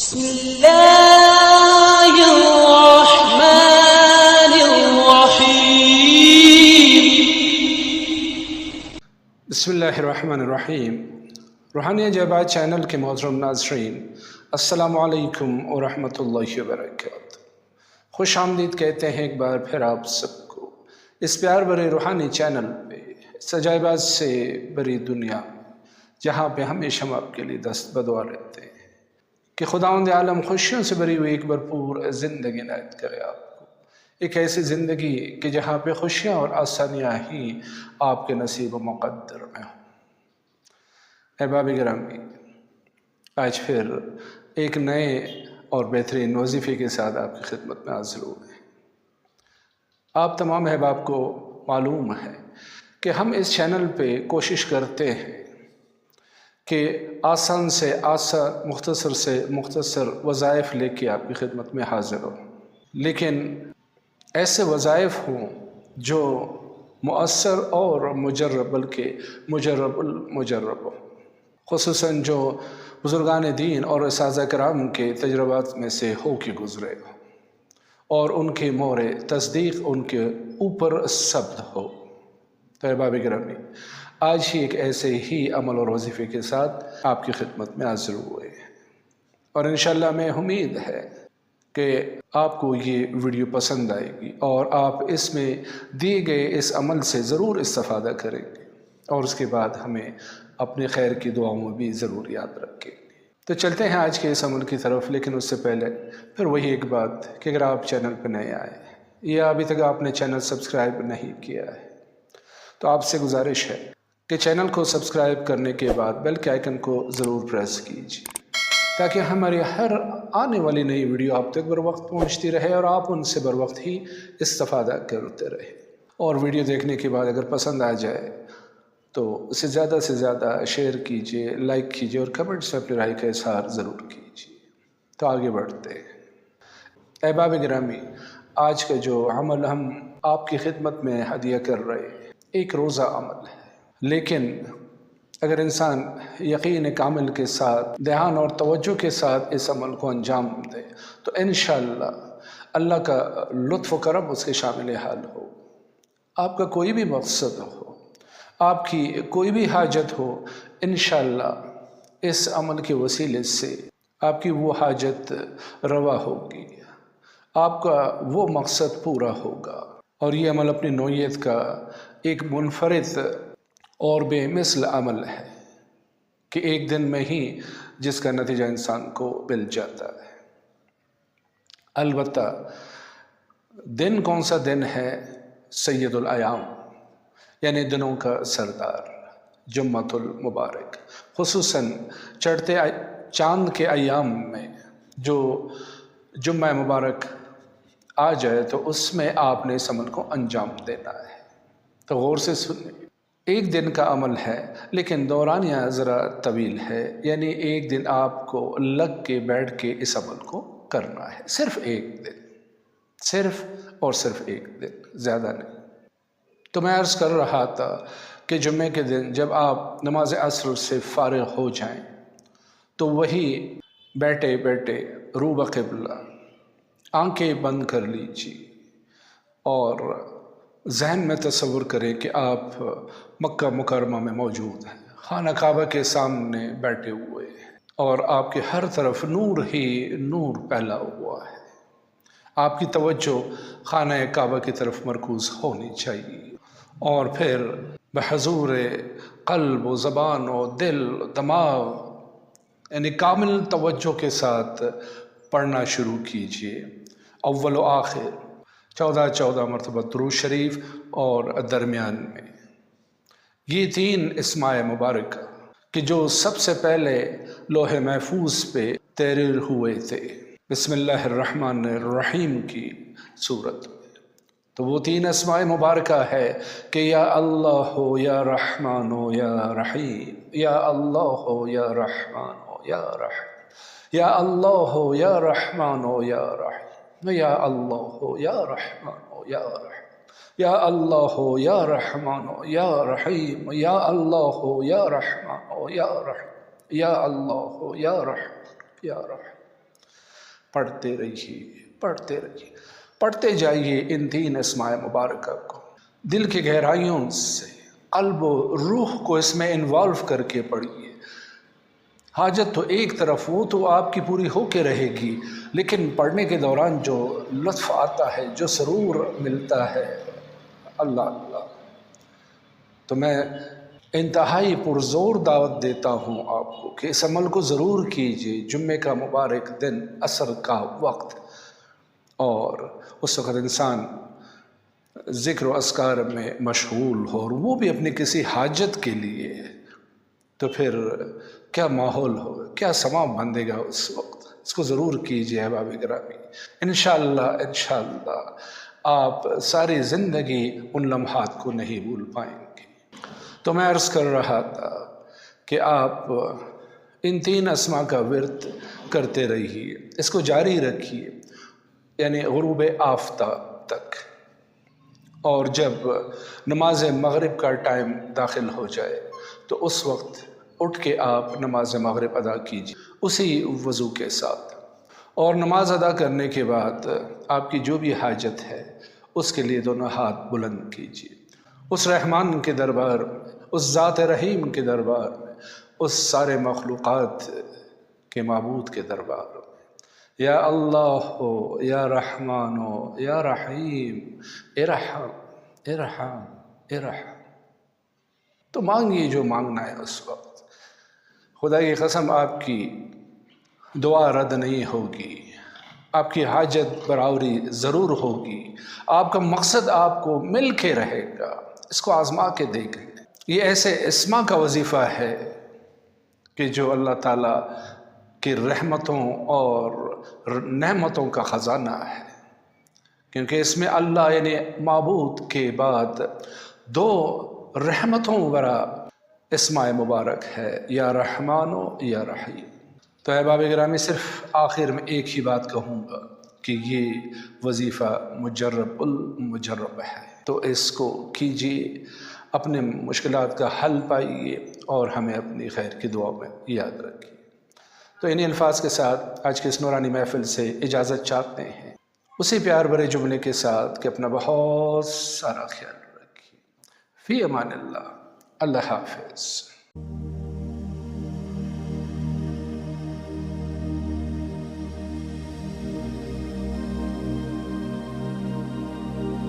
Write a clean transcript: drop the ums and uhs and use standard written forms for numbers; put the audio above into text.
بسم الله الرحمن الرحیم۔ بسم اللہ الرحمن الرحیم۔ روحانی عجائبات چینل کے محترم ناظرین، السلام علیکم ورحمۃ اللہ وبرکاتہ۔ خوش آمدید کہتے ہیں ایک بار پھر آپ سب کو اس پیار بھرے روحانی چینل پہ، اس عجائبات سے بری دنیا جہاں پہ ہمیشہ ہم آپ کے لیے دست بدعا رہتے ہیں کہ خداوند عالم خوشیوں سے بری ہوئی ایک بھرپور زندگی عنایت کرے آپ کو، ایک ایسی زندگی کہ جہاں پہ خوشیاں اور آسانیاں ہی آپ کے نصیب و مقدر میں ہوں۔ احباب گرامی، آج پھر ایک نئے اور بہترین وظیفے کے ساتھ آپ کی خدمت میں حاضر ہوئے ہیں۔ آپ تمام احباب کو معلوم ہے کہ ہم اس چینل پہ کوشش کرتے ہیں کہ آسان سے آسان، مختصر سے مختصر وظائف لے کے آپ کی خدمت میں حاضر ہوں، لیکن ایسے وظائف ہوں جو مؤثر اور مجرب، بلکہ مجرب المجرب ہوں، خصوصاً جو بزرگان دین اور اساتذہ کرام کے تجربات میں سے ہو کے گزرے ہوں اور ان کے مور تصدیق ان کے اوپر ثبت ہو۔ تو احباب گرامی، آج ہی ایک ایسے ہی عمل اور وظیفے کے ساتھ آپ کی خدمت میں حاضر ہوئے ہیں، اور انشاءاللہ میں امید ہے کہ آپ کو یہ ویڈیو پسند آئے گی اور آپ اس میں دیے گئے اس عمل سے ضرور استفادہ کریں گے، اور اس کے بعد ہمیں اپنے خیر کی دعاؤں میں بھی ضرور یاد رکھیں گے۔ تو چلتے ہیں آج کے اس عمل کی طرف، لیکن اس سے پہلے پھر وہی ایک بات کہ اگر آپ چینل پہ نئے آئے یا ابھی تک آپ نے چینل سبسکرائب نہیں کیا ہے تو آپ سے گزارش ہے کہ چینل کو سبسکرائب کرنے کے بعد بیل کے آئیکن کو ضرور پریس کیجیے تاکہ ہماری ہر آنے والی نئی ویڈیو آپ تک بر وقت پہنچتی رہے اور آپ ان سے بر وقت ہی استفادہ کرتے رہے۔ اور ویڈیو دیکھنے کے بعد اگر پسند آ جائے تو اسے زیادہ سے زیادہ شیئر کیجیے، لائک کیجیے اور کمنٹس میں اپنی رائے کا اظہار ضرور کیجیے۔ تو آگے بڑھتے ہیں۔ احباب گرامی، آج کا جو عمل ہم آپ کی خدمت میں ہدیہ کر رہے ہیں ایک روزہ عمل ہے، لیکن اگر انسان یقین کامل کے ساتھ، دھیان اور توجہ کے ساتھ اس عمل کو انجام دے تو انشاءاللہ اللہ کا لطف و کرم اس کے شامل حال ہو۔ آپ کا کوئی بھی مقصد ہو، آپ کی کوئی بھی حاجت ہو، انشاءاللہ اس عمل کے وسیلے سے آپ کی وہ حاجت روا ہوگی، آپ کا وہ مقصد پورا ہوگا۔ اور یہ عمل اپنی نوعیت کا ایک منفرد اور بے مثل عمل ہے کہ ایک دن میں ہی جس کا نتیجہ انسان کو مل جاتا ہے۔ البتہ دن کون سا دن ہے؟ سید الایام، یعنی دنوں کا سردار، جمعۃ المبارک، خصوصاً چڑھتے چاند کے ایام میں جو جمعہ مبارک آ جائے تو اس میں آپ نے اس عمل کو انجام دینا ہے۔ تو غور سے سنیں، ایک دن کا عمل ہے لیکن دورانیہ ذرا طویل ہے، یعنی ایک دن آپ کو لگ کے بیٹھ کے اس عمل کو کرنا ہے، صرف ایک دن، صرف اور صرف ایک دن، زیادہ نہیں۔ تو میں عرض کر رہا تھا کہ جمعے کے دن جب آپ نماز عصر سے فارغ ہو جائیں تو وہی بیٹھے بیٹھے رو بقبلہ آنکھیں بند کر لیجیے اور ذہن میں تصور کریں کہ آپ مکہ مکرمہ میں موجود ہیں، خانہ کعبہ کے سامنے بیٹھے ہوئے ہیں اور آپ کے ہر طرف نور ہی نور پھیلا ہوا ہے۔ آپ کی توجہ خانہ کعبہ کی طرف مرکوز ہونی چاہیے اور پھر بحضور قلب و زبان و دل دماغ، یعنی کامل توجہ کے ساتھ پڑھنا شروع کیجیے، اول و آخر 14 مرتبہ درود شریف اور درمیان میں یہ 3 اسماء مبارکہ کہ جو سب سے پہلے لوح محفوظ پہ تحریر ہوئے تھے بسم اللہ الرحمن الرحیم کی صورت میں، تو وہ 3 اسماء مبارکہ ہے کہ یا اللہ ہو یا رحمان ہو یا رحیم، یا اللہ ہو یا رحمان ہو یا رحیم، یا اللہ ہو یا رحمان ہو یا رحیم، یا اللہ ہو یا رحمان ہو یا رحیم، یا اللہ ہو یا رحمان ہو یا رحیم، یا اللہ ہو یا رحمان ہو یا رحیم، یا اللہ ہو یا رحمان یا رحیم، پڑھتے رہیے، پڑھتے رہیے، پڑھتے جائیے ان 3 اسماء مبارکہ کو دل کی گہرائیوں سے، قلب و روح کو اس میں انوالو کر کے پڑھیے۔ حاجت تو ایک طرف، وہ تو آپ کی پوری ہو کے رہے گی، لیکن پڑھنے کے دوران جو لطف آتا ہے، جو سرور ملتا ہے، اللہ اللہ۔ تو میں انتہائی پرزور دعوت دیتا ہوں آپ کو کہ اس عمل کو ضرور کیجیے۔ جمعے کا مبارک دن، عصر کا وقت، اور اس وقت انسان ذکر و اذکار میں مشغول ہو، اور وہ بھی اپنی کسی حاجت کے لیے، تو پھر کیا ماحول ہوگا، کیا سما بندے گا اس وقت۔ اس کو ضرور کیجیے احباب گرامی، انشاءاللہ انشاءاللہ آپ ساری زندگی ان لمحات کو نہیں بھول پائیں گے۔ تو میں عرض کر رہا تھا کہ آپ ان 3 اسماء کا ورد کرتے رہیے، اس کو جاری رکھیے، یعنی غروب آفتاب تک، اور جب نماز مغرب کا ٹائم داخل ہو جائے تو اس وقت اٹھ کے آپ نماز مغرب ادا کیجیے اسی وضو کے ساتھ، اور نماز ادا کرنے کے بعد آپ کی جو بھی حاجت ہے اس کے لیے دونوں ہاتھ بلند کیجیے، اس رحمان کے دربار میں، اس ذات رحیم کے دربار میں، اس سارے مخلوقات کے معبود کے دربار میں، یا اللہ ہو، یا رحمان ہو، یا رحیم، ارحم ارحم ارحم۔ تو مانگیے جو مانگنا ہے اس وقت۔ خدا کی قسم آپ کی دعا رد نہیں ہوگی، آپ کی حاجت برآوری ضرور ہوگی، آپ کا مقصد آپ کو مل کے رہے گا۔ اس کو آزما کے دیکھیں۔ یہ ایسے اسما کا وظیفہ ہے کہ جو اللہ تعالیٰ کی رحمتوں اور نعمتوں کا خزانہ ہے، کیونکہ اس میں اللہ یعنی معبود کے بعد 2 رحمتوں ورا اسماء مبارک ہے، یا رحمان و یا رحیم۔ تو احباب گرامی، صرف آخر میں ایک ہی بات کہوں گا کہ یہ وظیفہ مجرب المجرب ہے، تو اس کو کیجیے، اپنے مشکلات کا حل پائیے، اور ہمیں اپنی خیر کی دعا میں یاد رکھیے۔ تو انہی الفاظ کے ساتھ آج کی اس نورانی محفل سے اجازت چاہتے ہیں، اسی پیار بھرے جملے کے ساتھ کہ اپنا بہت سارا خیال رکھیے۔ فی امان اللہ، اللہ حافظ۔